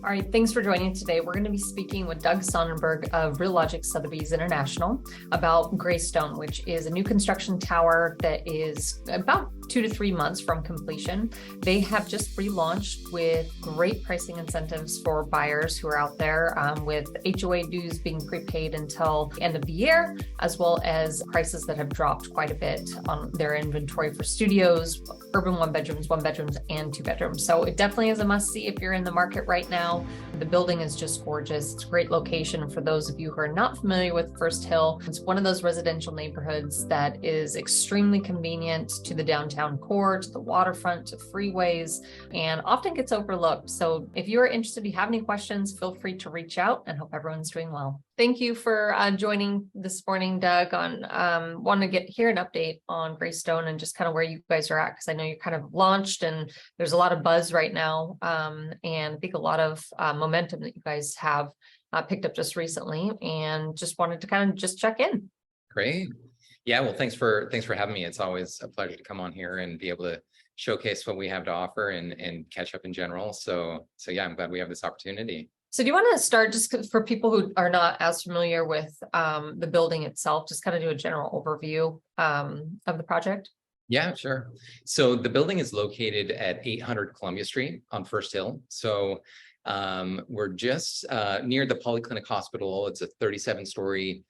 All right, thanks for joining today. We're going to be speaking with Doug Sonnenberg of Realogics Sotheby's International about Graystone, which is a new construction tower that is about 2 to 3 months from completion. They have just relaunched with great pricing incentives for buyers who are out there, with HOA dues being prepaid until the end of the year, as well as prices that have dropped quite a bit on their inventory for studios, urban one bedrooms, and 2 bedrooms. So it definitely is a must see if you're in the market right now. The building is just gorgeous. It's a great location for those of you who are not familiar with First Hill. It's one of those residential neighborhoods that is extremely convenient to the downtown core, to the waterfront, to freeways, and often gets overlooked. So if you are interested, you have any questions, feel free to reach out, and hope everyone's doing well. Thank you for joining this morning, Doug. Want to hear an update on Graystone and just kind of where you guys are at, because I know you're kind of launched and there's a lot of buzz right now, and I think a lot of momentum that you guys have picked up just recently, and just wanted to kind of just check in. Great. Yeah, well, thanks for having me. It's always a pleasure to come on here and be able to showcase what we have to offer and catch up in general. So yeah, I'm glad we have this opportunity. So do you want to start, just for people who are not as familiar with the building itself, just kind of do a general overview of the project? Yeah, sure. So the building is located at 800 Columbia Street on First Hill. So we're just near the Polyclinic Hospital. It's a 37-story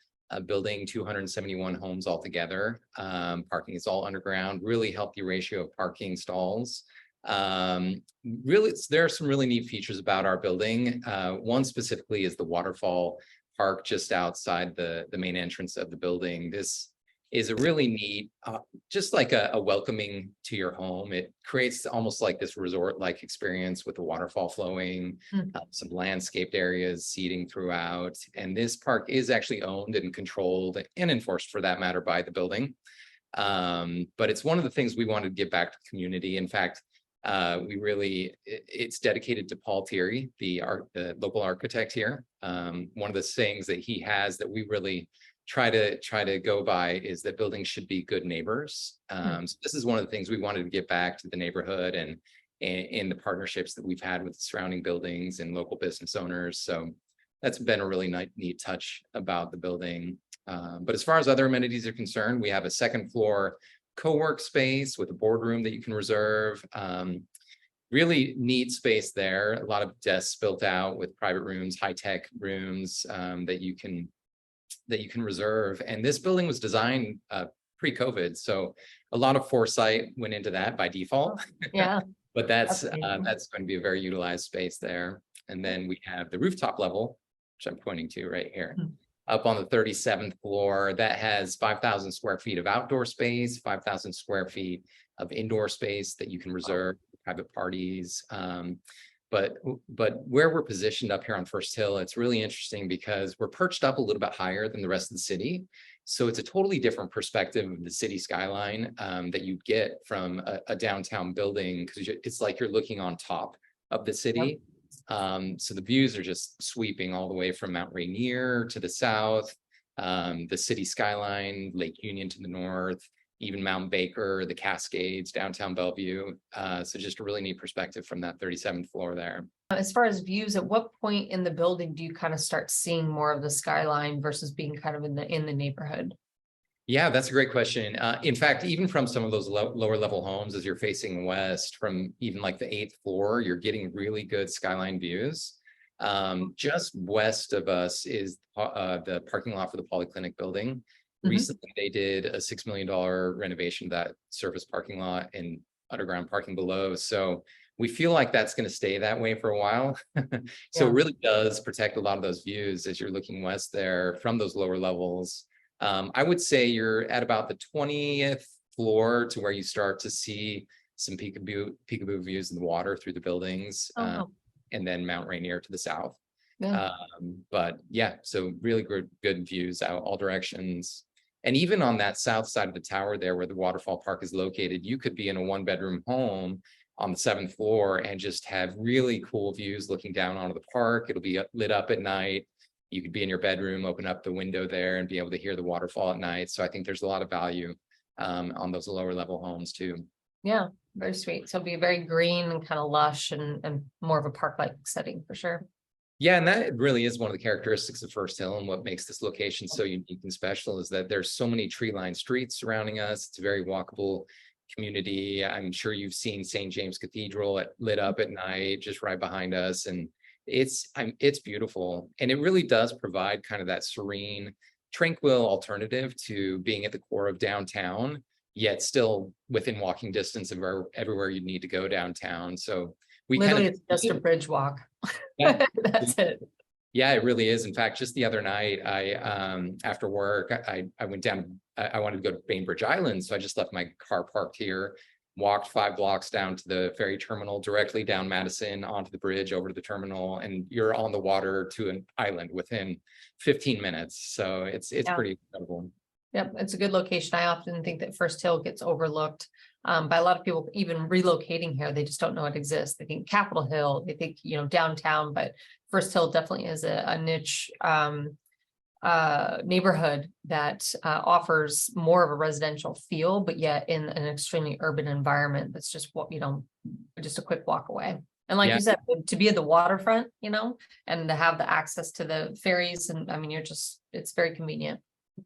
building, 271 homes altogether. Parking is all underground, really healthy ratio of parking stalls. Really, there are some really neat features about our building. One specifically is the waterfall park just outside the main entrance of the building. This is a really neat, just like a welcoming to your home. It creates almost like this resort-like experience with the waterfall flowing, some landscaped areas, seating throughout. And this park is actually owned and controlled and enforced, for that matter, by the building. But it's one of the things we wanted to give back to the community. In fact, it's dedicated to Paul Thierry, the local architect here. One of the sayings that he has that we really try to go by is that buildings should be good neighbors. So this is one of the things we wanted to give back to the neighborhood and in the partnerships that we've had with surrounding buildings and local business owners. So that's been a really neat touch about the building. But as far as other amenities are concerned, we have a second floor co-work space with a boardroom that you can reserve. Really neat space there. A lot of desks built out with private rooms, high-tech rooms that you can reserve. And this building was designed pre-COVID, so a lot of foresight went into that by default. Yeah. But that's going to be a very utilized space there. And then we have the rooftop level, which I'm pointing to right here. Up on the 37th floor, that has 5,000 square feet of outdoor space, 5,000 square feet of indoor space that you can reserve for private parties. But where we're positioned up here on First Hill, it's really interesting because we're perched up a little bit higher than the rest of the city. So it's a totally different perspective of the city skyline that you get from a downtown building, because it's like you're looking on top of the city. So the views are just sweeping all the way from Mount Rainier to the south, the city skyline, Lake Union to the north, even Mount Baker, the Cascades, downtown Bellevue. So just a really neat perspective from that 37th floor there. As far as views, at what point in the building do you kind of start seeing more of the skyline versus being kind of in the neighborhood? Yeah, that's a great question. In fact, even from some of those lower level homes, as you're facing west from even like the 8th floor, you're getting really good skyline views. Just west of us is the parking lot for the Polyclinic building. Recently, they did a $6 million renovation of that surface parking lot and underground parking below. So we feel like that's going to stay that way for a while. So it really does protect a lot of those views as you're looking west there from those lower levels. I would say you're at about the 20th floor to where you start to see some peekaboo views in the water through the buildings, and then Mount Rainier to the south. But yeah, so really good views out all directions. And even on that south side of the tower there where the waterfall park is located, you could be in a 1-bedroom home on the 7th floor and just have really cool views looking down onto the park. It'll be lit up at night. You could be in your bedroom, open up the window there and be able to hear the waterfall at night. So I think there's a lot of value on those lower level homes too. Yeah, very sweet. So it'll be very green and kind of lush and more of a park-like setting for sure. Yeah, and that really is one of the characteristics of First Hill, and what makes this location so unique and special is that there's so many tree-lined streets surrounding us. It's a very walkable community. I'm sure you've seen St. James Cathedral lit up at night just right behind us, and it's beautiful. And it really does provide kind of that serene, tranquil alternative to being at the core of downtown, yet still within walking distance of everywhere you need to go downtown. So we kind Literally, of it's just a bridge walk. yeah. That's it. Yeah, it really is. In fact, just the other night, after work, I went down, I wanted to go to Bainbridge Island. So I just left my car parked here, walked 5 blocks down to the ferry terminal, directly down Madison onto the bridge over to the terminal, and you're on the water to an island within 15 minutes. So it's Yeah. pretty incredible. Yep, it's a good location. I often think that First Hill gets overlooked by a lot of people, even relocating here. They just don't know it exists. They think Capitol Hill, they think, downtown, but First Hill definitely is a niche neighborhood that offers more of a residential feel, but yet in an extremely urban environment that's just what, just a quick walk away. And like Yeah. you said, to be at the waterfront, and to have the access to the ferries, and I mean, it's very convenient.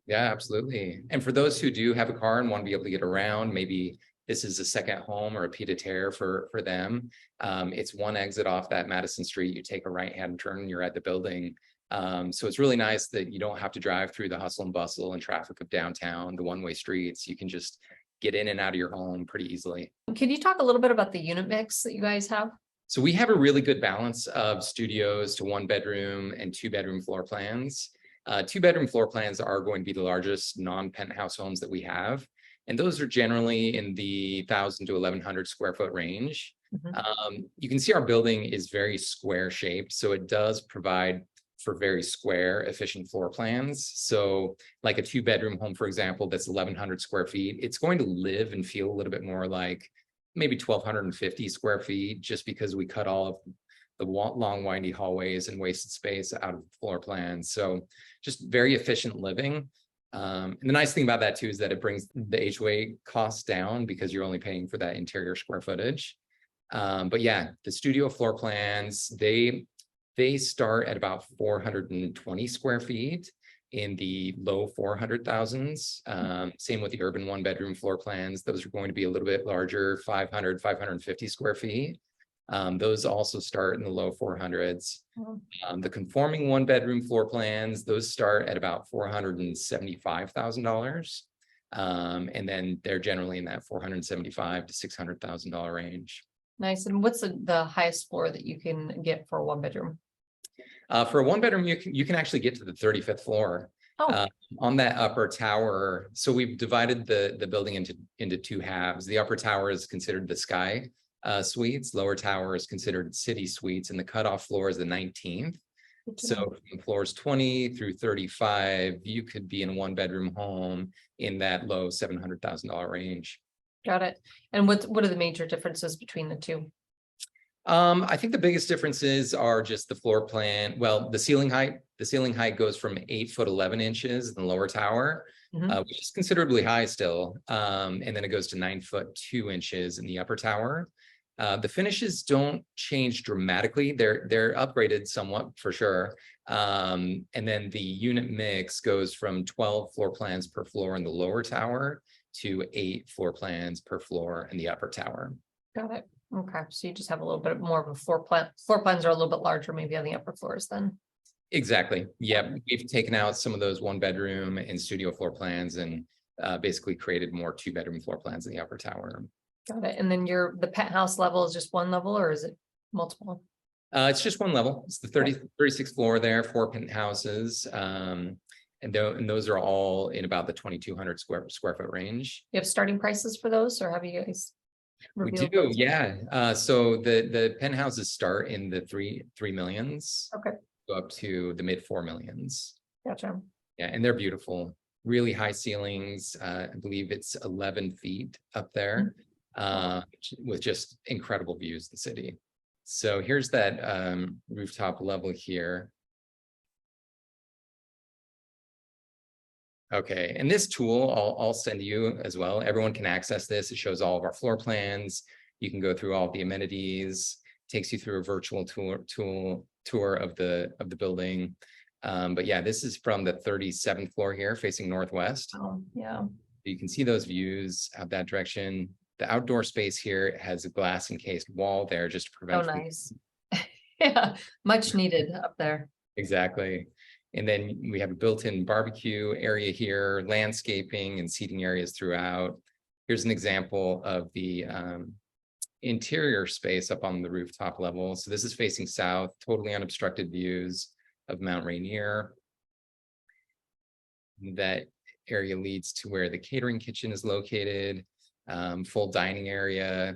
Yeah, absolutely. And for those who do have a car and want to be able to get around, maybe this is a second home or a pied a terre for them. It's one exit off that Madison Street. You take a right-hand turn and you're at the building. So it's really nice that you don't have to drive through the hustle and bustle and traffic of downtown, the one-way streets. You can just get in and out of your home pretty easily. Can you talk a little bit about the unit mix that you guys have? So we have a really good balance of studios to 1-bedroom and 2-bedroom floor plans. 2-bedroom floor plans are going to be the largest non-penthouse homes that we have. And those are generally in the 1,000 to 1,100 square foot range. You can see our building is very square shaped. So it does provide for very square, efficient floor plans. So like a 2-bedroom home, for example, that's 1,100 square feet, it's going to live and feel a little bit more like maybe 1,250 square feet, just because we cut all of the long windy hallways and wasted space out of floor plans. So just very efficient living. And the nice thing about that too is that it brings the HOA costs down because you're only paying for that interior square footage. But yeah, the studio floor plans, they start at about 420 square feet in the low 400,000s. Same with the urban 1-bedroom floor plans. Those are going to be a little bit larger, 500, 550 square feet. Those also start in the low 400s. The conforming 1-bedroom floor plans, those start at about $475,000. And then they're generally in that $475,000 to $600,000 range. Nice. And what's the highest floor that you can get for a 1-bedroom? For a 1-bedroom, you can actually get to the 35th floor. On that upper tower. So we've divided the building into two halves. The upper tower is considered the sky suites, lower tower is considered city suites, and the cutoff floor is the 19th. So from floors 20 through 35, you could be in a 1-bedroom home in that low $700,000 range. Got it. And what are the major differences between the two? I think the biggest differences are just the floor plan. Well, the ceiling height. The ceiling height goes from 8 foot 11 inches in the lower tower, which is considerably high still. And then it goes to 9 foot 2 inches in the upper tower. The finishes don't change dramatically. They're upgraded somewhat for sure. And then the unit mix goes from 12 floor plans per floor in the lower tower to 8 floor plans per floor in the upper tower. Got it. Okay, so you just have a little bit more of a floor plan. Floor plans are a little bit larger, maybe on the upper floors then. Exactly. Yeah, we've taken out some of those 1-bedroom and studio floor plans and basically created more 2-bedroom floor plans in the upper tower. Got it. And then the penthouse level is just one level, or is it multiple? It's just one level. It's the 36th floor there, 4 penthouses. And those are all in about the 2,200 square foot range. You have starting prices for those, or have you guys? We do, yeah. So the penthouses start in the three millions. Okay. Go up to the mid 4 millions. Gotcha. Yeah, and they're beautiful. Really high ceilings. I believe it's 11 feet up there, with just incredible views of the city. So here's that rooftop level here. Okay, and this tool I'll send you as well. Everyone can access this. It shows all of our floor plans. You can go through all of the amenities, takes you through a virtual tour of the building. But yeah, this is from the 37th floor here facing northwest. Oh, yeah. You can see those views out that direction. The outdoor space here has a glass encased wall there just to Oh, prevent. nice. Yeah, much needed up there. Exactly. And then we have a built-in barbecue area here, landscaping and seating areas throughout. Here's an example of the interior space up on the rooftop level. So this is facing south, totally unobstructed views of Mount Rainier. That area leads to where the catering kitchen is located, full dining area.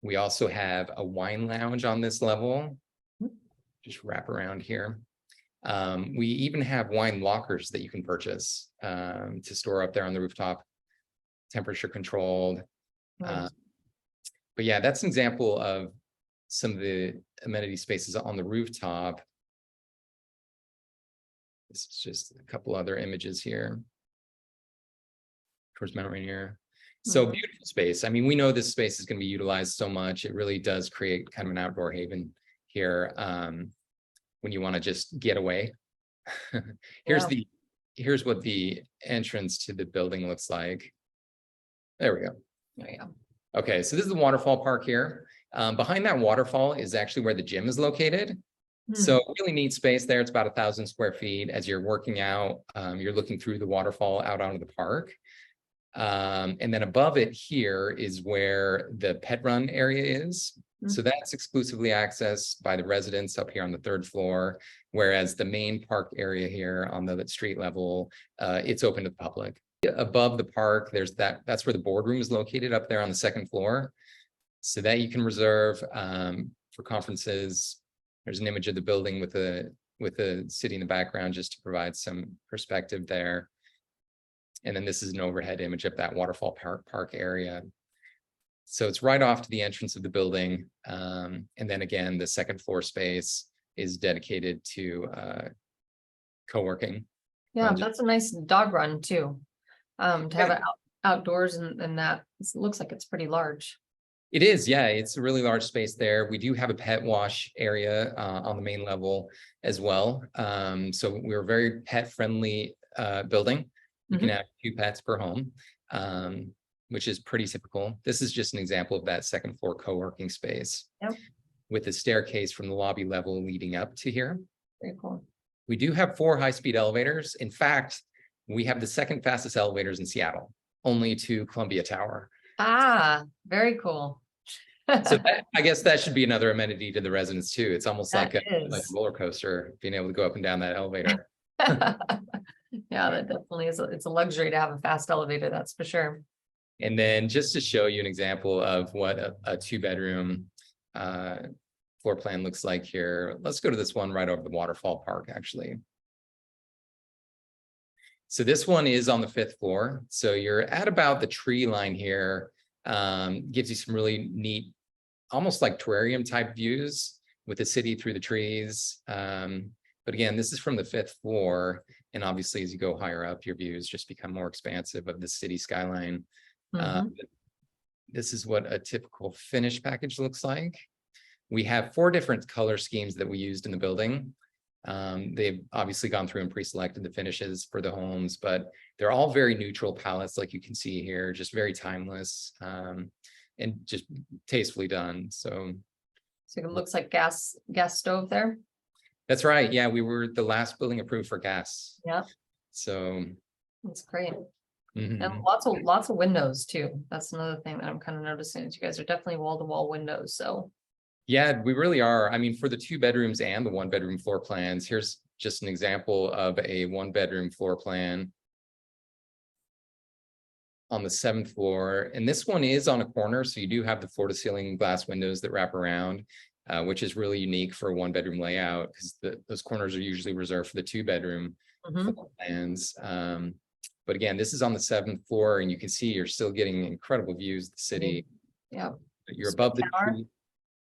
We also have a wine lounge on this level. Just wrap around here. We even have wine lockers that you can purchase to store up there on the rooftop, temperature controlled. Nice. But yeah, that's an example of some of the amenity spaces on the rooftop. This is just a couple other images here towards Mount Rainier. So beautiful space. I mean, we know this space is going to be utilized so much. It really does create kind of an outdoor haven here when you want to just get away. Here's what the entrance to the building looks like. There we go. There you go. Okay, so this is the waterfall park here. Behind that waterfall is actually where the gym is located. So really neat space there. It's about 1,000 square feet. As you're working out, you're looking through the waterfall out onto the park. And then above it here is where the pet run area is. So that's exclusively accessed by the residents up here on the 3rd floor, whereas the main park area here on the street level, it's open to the public. Above the park, there's that's where the boardroom is located up there on the 2nd floor. So that you can reserve for conferences. There's an image of the building with the city in the background just to provide some perspective there. And then this is an overhead image of that waterfall park area. So it's right off to the entrance of the building. And then again, the 2nd floor space is dedicated to co-working. Yeah, that's a nice dog run too. To have it outdoors and that looks like it's pretty large. It is, yeah, it's a really large space there. We do have a pet wash area on the main level as well. So we're a very pet friendly building. You can have 2 pets per home, which is pretty typical. This is just an example of that 2nd floor co-working space with a staircase from the lobby level leading up to here. Very cool. We do have 4 high-speed elevators. In fact, we have the 2nd fastest elevators in Seattle, only to Columbia Tower. Ah, very cool. So I guess that should be another amenity to the residents too. It's almost like a roller coaster, being able to go up and down that elevator. Yeah, that definitely is. It's a luxury to have a fast elevator, that's for sure. And then just to show you an example of what a 2-bedroom floor plan looks like here, let's go to this one right over the waterfall park, actually. So this one is on the 5th floor. So you're at about the tree line here. Gives you some really neat, almost like terrarium type views with the city through the trees. But again, this is from the 5th floor. And obviously, as you go higher up, your views just become more expansive of the city skyline. This is what a typical finish package looks like. We have 4 different color schemes that we used in the building. They've obviously gone through and pre-selected the finishes for the homes, but they're all very neutral palettes, like you can see here, just very timeless and just tastefully done. So it looks like gas stove there. That's right. Yeah, we were the last building approved for gas. Yeah. So that's great. And lots of windows too. That's another thing that I'm kind of noticing is you guys are definitely wall-to-wall windows. So yeah, we really are. I mean, for the 2 bedrooms and the 1-bedroom floor plans, here's just an example of a 1-bedroom floor plan on the 7th floor. And this one is on a corner. So you do have the floor-to-ceiling glass windows that wrap around, which is really unique for a 1-bedroom layout because those corners are usually reserved for the 2-bedroom floor plans. But again, this is on the 7th floor and you can see you're still getting incredible views of the city. Yeah. You're above the tree.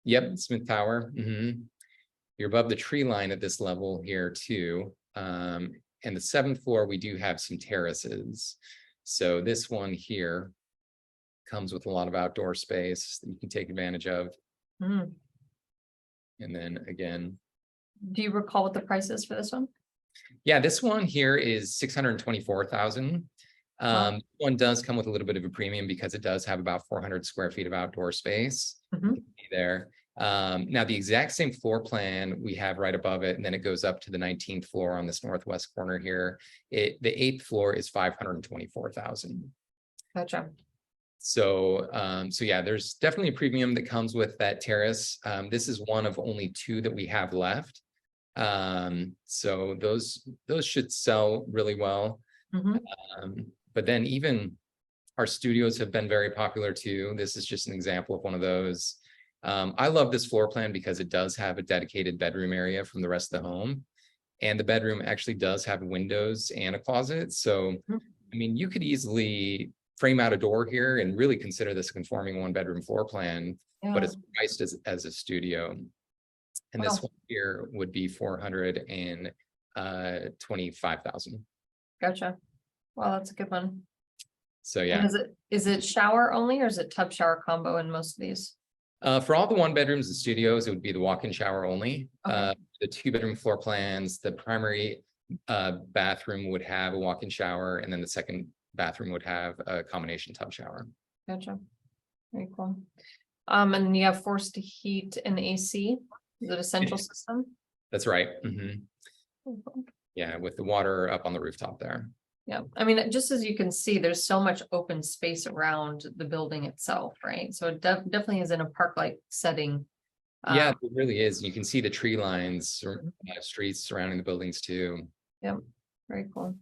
Yep, Smith Tower. You're above the tree line at this level here too. And the 7th floor, we do have some terraces. So this one here comes with a lot of outdoor space that you can take advantage of. Mm. And then again, Do you recall what the price is for this one? yeah, this one here is 624,000. Wow. One does come with a little bit of a premium because it does have about 400 square feet of outdoor space there. Now the exact same floor plan we have right above it, and then it goes up to the 19th floor on this northwest corner here. The 8th floor is 524,000. Gotcha. So, so yeah, there's definitely a premium that comes with that terrace. This is one of only 2 that we have left. So those should sell really well. But then even our studios have been very popular too. This is just an example of one of those. I love this floor plan because it does have a dedicated bedroom area from the rest of the home. And the bedroom actually does have windows and a closet. So, I mean, you could easily frame out a door here and really consider this a conforming 1-bedroom floor plan, but it's priced as a studio. And this one here would be 425,000. Gotcha. Wow, that's a good one. So yeah. And is it shower only, or is it tub shower combo in most of these? For all the 1-bedrooms and studios, it would be the walk-in shower only. Okay. The 2-bedroom floor plans, the primary bathroom would have a walk-in shower, and then the second bathroom would have a combination tub shower. Gotcha. Very cool. And then you have forced heat and AC. Is it a central system? That's right. Yeah, with the water up on the rooftop there. Yeah, I mean, just as you can see, there's so much open space around the building itself, right? So it definitely is in a park-like setting. Yeah, it really is. You can see the tree lines, streets surrounding the buildings too. Yeah, very cool.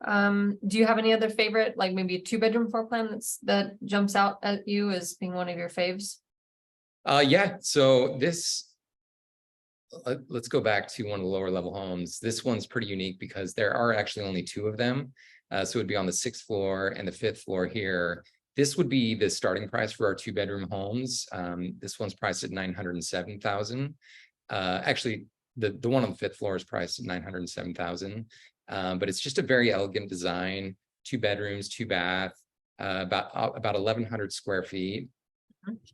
Do you have any other favorite, like maybe a 2-bedroom floor plan that jumps out at you as being one of your faves? Yeah, so this, let's go back to one of the lower level homes. This one's pretty unique because there are actually only 2 of them. So it would be on the 6th floor and the 5th floor here. This would be the starting price for our 2-bedroom homes. This one's priced at 907,000. Actually, the one on the 5th floor is priced at 907,000. But it's just a very elegant design. 2 bedrooms, 2 bath, about 1,100 square feet.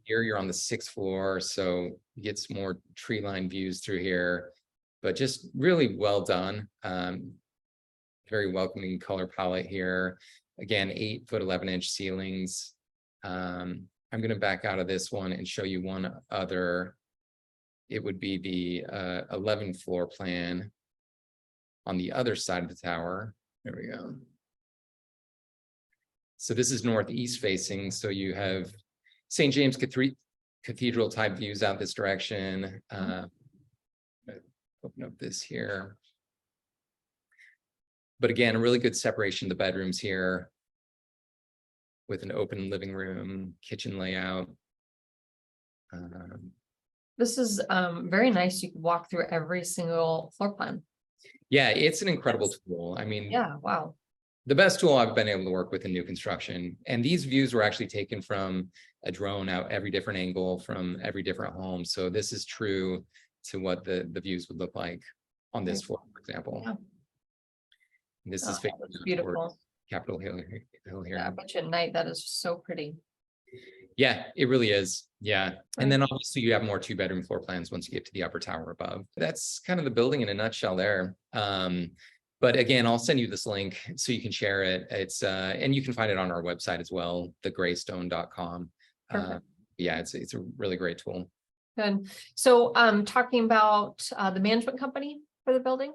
Here you're on the 6th floor, so you get some more tree line views through here, but just really well done. Very welcoming color palette here. Again, 8-foot 11-inch ceilings. I'm going to back out of this one and show you one other. It would be the 11th floor plan on the other side of the tower. There we go. So this is northeast facing, so you have St. James Cathedral type views out this direction. Open up this here. But again, a really good separation of the bedrooms here with an open living room, kitchen layout. This is very nice. You can walk through every single floor plan. Yeah, it's an incredible tool. I mean, yeah, wow. The best tool I've been able to work with in new construction. And these views were actually taken from a drone out every different angle from every different home. So this is true to what the views would look like on this floor, for example. Yeah. This is beautiful. Capitol Hill here. Yeah, I bet you at night that is so pretty. Yeah, it really is. Yeah. And then obviously you have more 2-bedroom floor plans once you get to the upper tower above. That's kind of the building in a nutshell there. But again, I'll send you this link so you can share it. It's and you can find it on our website as well, thegraystone.com. Yeah, it's a really great tool. Good. So talking about the management company for the building.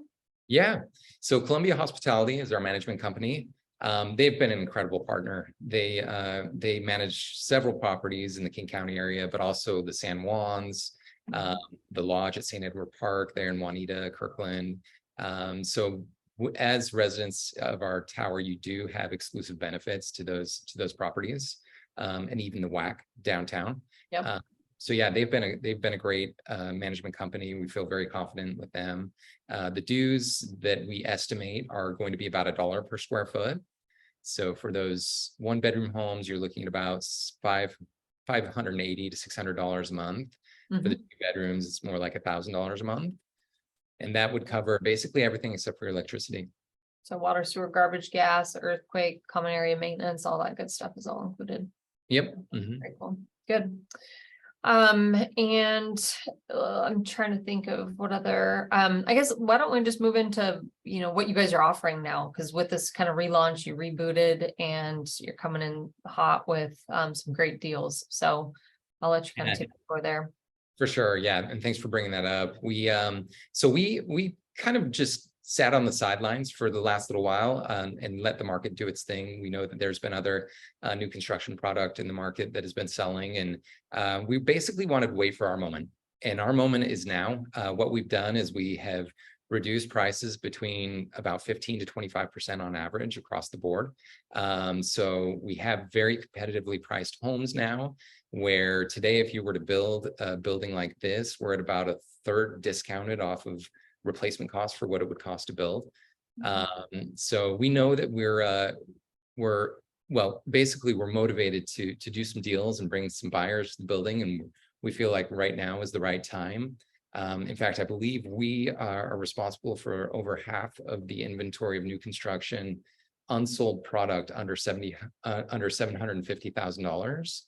Yeah. So Columbia Hospitality is our management company. They've been an incredible partner. They manage several properties in the King County area, but also the San Juans, the lodge at St. Edward Park there in Juanita, Kirkland. So as residents of our tower, you do have exclusive benefits to those properties, and even the WAC downtown. Yep. So yeah, they've been a great management company. We feel very confident with them. The dues that we estimate are going to be about $1 per square foot. So for those 1-bedroom homes, you're looking at about $580 to $600 a month. For the 2 bedrooms, it's more like $1,000 a month. And that would cover basically everything except for electricity. So water, sewer, garbage, gas, earthquake, common area maintenance, all that good stuff is all included. Yep. Mhm. Very cool. Good. And I'm trying to think of what other, I guess, why don't we just move into, what you guys are offering now? Because with this kind of relaunch, you rebooted and you're coming in hot with some great deals. So I'll let you kind of take the floor there. For sure. Yeah. And thanks for bringing that up. We kind of just sat on the sidelines for the last little while and let the market do its thing. We know that there's been other new construction product in the market that has been selling, and we basically wanted to wait for our moment. And our moment is now. What we've done is we have reduced prices between about 15 to 25% on average across the board. So we have very competitively priced homes now, where today, if you were to build a building like this, we're at about a third discounted off of replacement cost for what it would cost to build. So we know that we're basically we're motivated to do some deals and bring some buyers to the building, and we feel like right now is the right time. In fact, I believe we are responsible for over half of the inventory of new construction unsold product under $750,000.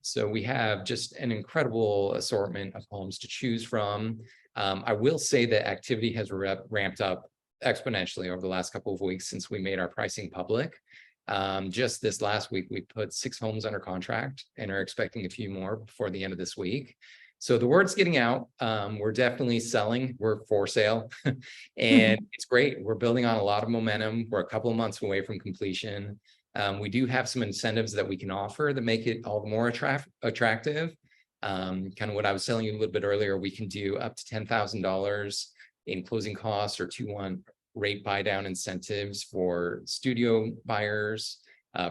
So we have just an incredible assortment of homes to choose from. I will say that activity has ramped up exponentially over the last couple of weeks since we made our pricing public. Just this last week, we put 6 homes under contract and are expecting a few more before the end of this week. So the word's getting out. We're definitely selling. We're for sale. And it's great. We're building on a lot of momentum. We're a couple of months away from completion. We do have some incentives that we can offer that make it all the more attractive. Kind of what I was telling you a little bit earlier, we can do up to $10,000 in closing costs or 2-1 rate buy down incentives for studio buyers,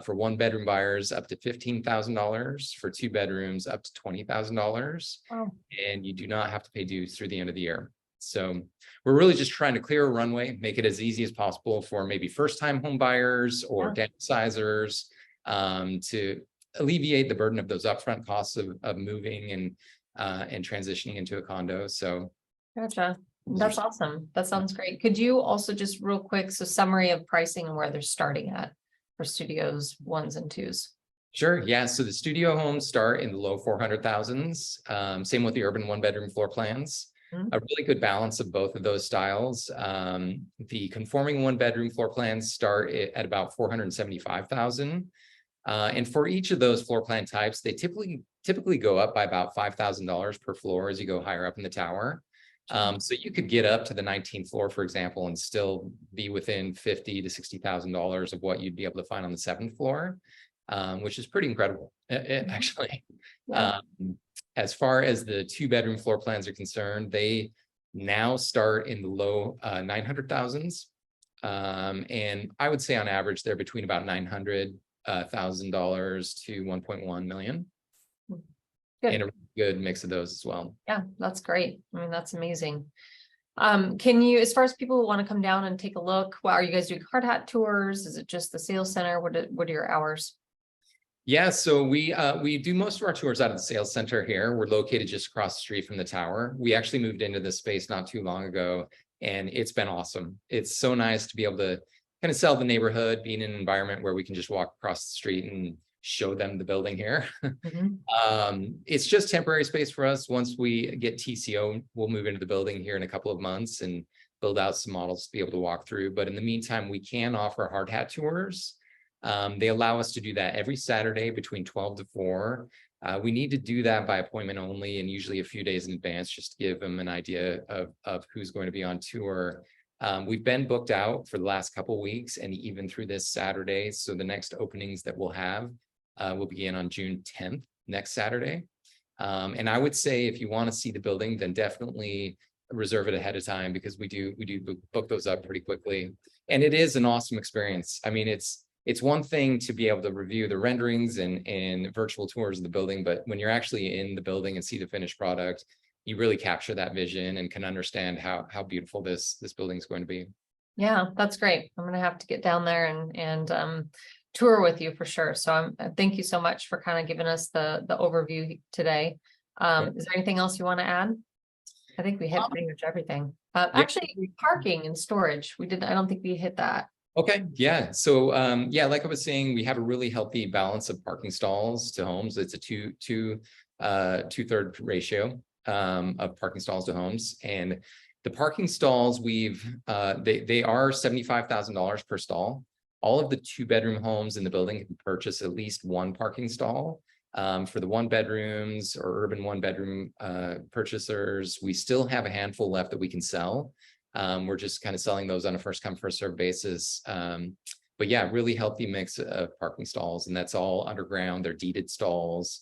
for 1-bedroom buyers up to $15,000, for 2 bedrooms up to $20,000. Wow. And you do not have to pay dues through the end of the year. So we're really just trying to clear a runway, make it as easy as possible for maybe first-time home buyers or downsizers, to alleviate the burden of those upfront costs of moving and transitioning into a condo. So gotcha. That's awesome. That sounds great. Could you also just real quick, so summary of pricing and where they're starting at for studios 1s and 2s? Sure. Yeah. So the studio homes start in the low 400,000s. Same with the urban 1-bedroom floor plans. A really good balance of both of those styles. The conforming 1-bedroom floor plans start at about 475,000. And for each of those floor plan types, they typically go up by about $5,000 per floor as you go higher up in the tower. So you could get up to the 19th floor, for example, and still be within $50,000 to $60,000 of what you'd be able to find on the 7th floor, which is pretty incredible, actually. Yeah. As far as the 2-bedroom floor plans are concerned, they now start in the low 900,000s. And I would say on average, they're between about $900,000 to 1.1 million. Good. And a good mix of those as well. Yeah, that's great. I mean, that's amazing. Can you, as far as people who want to come down and take a look, are you guys doing hard hat tours? Is it just the sales center? What are your hours? Yeah, so we do most of our tours out of the sales center here. We're located just across the street from the tower. We actually moved into this space not too long ago, and it's been awesome. It's so nice to be able to kind of sell the neighborhood, being in an environment where we can just walk across the street and show them the building here. It's just temporary space for us. Once we get TCO, we'll move into the building here in a couple of months and build out some models to be able to walk through. But in the meantime, we can offer hard hat tours. They allow us to do that every Saturday between 12 to 4. We need to do that by appointment only, and usually a few days in advance, just to give them an idea of who's going to be on tour. We've been booked out for the last couple of weeks and even through this Saturday. So the next openings that we'll have will begin on June 10th, next Saturday. And I would say if you want to see the building, then definitely reserve it ahead of time, because we do book those up pretty quickly. And it is an awesome experience. I mean, it's one thing to be able to review the renderings and virtual tours of the building, but when you're actually in the building and see the finished product, you really capture that vision and can understand how beautiful this building is going to be. Yeah, that's great. I'm gonna have to get down there and tour with you for sure. So thank you so much for kind of giving us the overview today. Is there anything else you want to add? I think we hit pretty much everything. Actually, parking and storage, I don't think we hit that. Okay, yeah. So yeah, like I was saying, we have a really healthy balance of parking stalls to homes. It's a two-third ratio of parking stalls to homes. And the parking stalls they are $75,000 per stall. All of the 2-bedroom homes in the building can purchase at least one parking stall. For the 1-bedrooms or urban 1-bedroom purchasers, we still have a handful left that we can sell. We're just kind of selling those on a first come, first serve basis. But yeah, really healthy mix of parking stalls, and that's all underground. They're deeded stalls.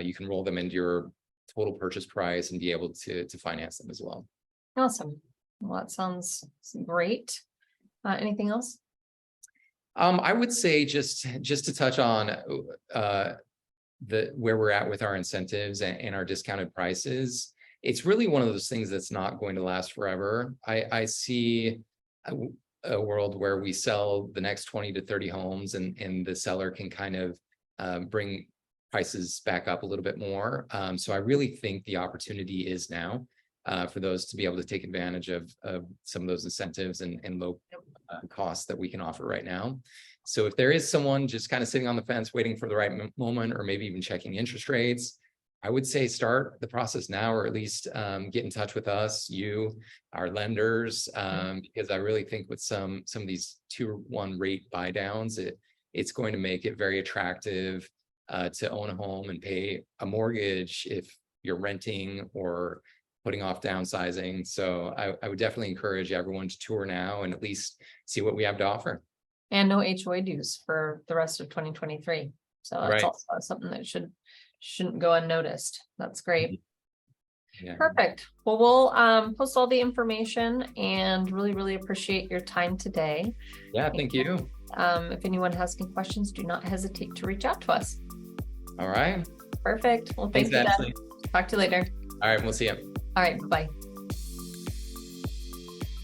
You can roll them into your total purchase price and be able to finance them as well. Awesome. Well, that sounds great. Anything else? I would say just to touch on where we're at with our incentives and our discounted prices. It's really one of those things that's not going to last forever. I see a world where we sell the next 20 to 30 homes and the seller can kind of bring prices back up a little bit more. So I really think the opportunity is now for those to be able to take advantage of some of those incentives and low costs that we can offer right now. So if there is someone just kind of sitting on the fence, waiting for the right moment, or maybe even checking interest rates, I would say start the process now, or at least get in touch with us, our lenders, because I really think with some of these 2-1 rate buy downs, it's going to make it very attractive to own a home and pay a mortgage if you're renting or putting off downsizing. So I would definitely encourage everyone to tour now and at least see what we have to offer. And no HOA dues for the rest of 2023. So that's Right. also something that shouldn't go unnoticed. That's great. Yeah. Perfect. Well, we'll post all the information and really appreciate your time today. Yeah, thank you. If anyone has any questions, do not hesitate to reach out to us. All right. Perfect. Well, thanks, Ashley. Talk to you later. All right, we'll see you. All right, bye.